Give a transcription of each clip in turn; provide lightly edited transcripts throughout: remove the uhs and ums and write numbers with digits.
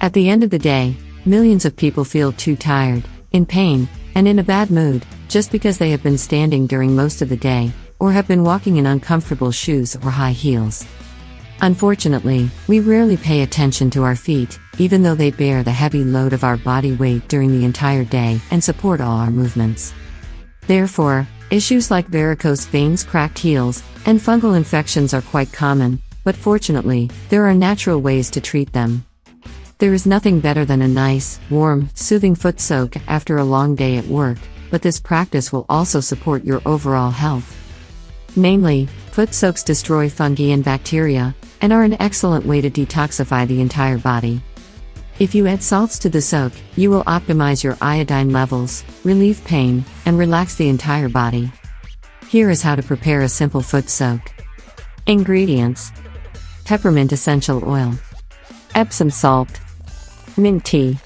At the end of the day, millions of people feel too tired, in pain, and in a bad mood, just because they have been standing during most of the day, or have been walking in uncomfortable shoes or high heels. Unfortunately, we rarely pay attention to our feet, even though they bear the heavy load of our body weight during the entire day and support all our movements. Therefore, issues like varicose veins, cracked heels, and fungal infections are quite common, but fortunately, there are natural ways to treat them. There is nothing better than a nice, warm, soothing foot soak after a long day at work, but this practice will also support your overall health. Namely, foot soaks destroy fungi and bacteria, and are an excellent way to detoxify the entire body. If you add salts to the soak, you will optimize your iodine levels, relieve pain, and relax the entire body. Here is how to prepare a simple foot soak. Ingredients: peppermint essential oil, Epsom salt, mint tea,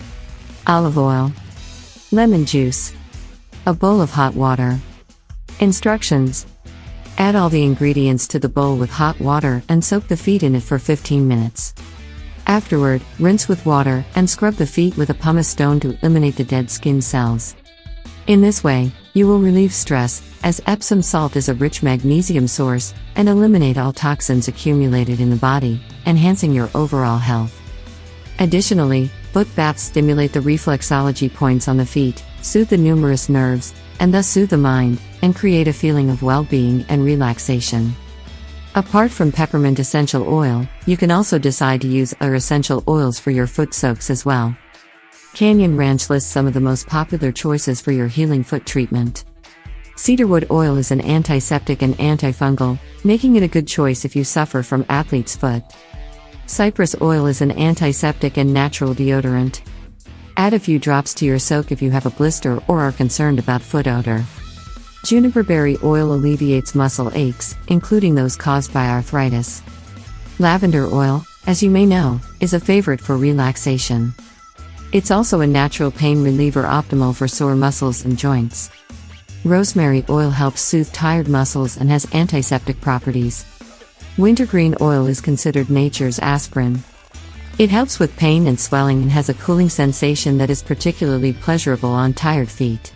olive oil, lemon juice, a bowl of hot water. Instructions: add all the ingredients to the bowl with hot water and soak the feet in it for 15 minutes. Afterward, rinse with water and scrub the feet with a pumice stone to eliminate the dead skin cells. In this way, you will relieve stress, as Epsom salt is a rich magnesium source, and eliminate all toxins accumulated in the body, enhancing your overall health. Additionally, foot baths stimulate the reflexology points on the feet, soothe the numerous nerves, and thus soothe the mind, and create a feeling of well-being and relaxation. Apart from peppermint essential oil, you can also decide to use other essential oils for your foot soaks as well. Canyon Ranch lists some of the most popular choices for your healing foot treatment. Cedarwood oil is an antiseptic and antifungal, making it a good choice if you suffer from athlete's foot. Cypress oil is an antiseptic and natural deodorant. Add a few drops to your soak if you have a blister or are concerned about foot odor. Juniper berry oil alleviates muscle aches, including those caused by arthritis. Lavender oil, as you may know, is a favorite for relaxation. It's also a natural pain reliever optimal for sore muscles and joints. Rosemary oil helps soothe tired muscles and has antiseptic properties. Wintergreen oil is considered nature's aspirin. It helps with pain and swelling and has a cooling sensation that is particularly pleasurable on tired feet.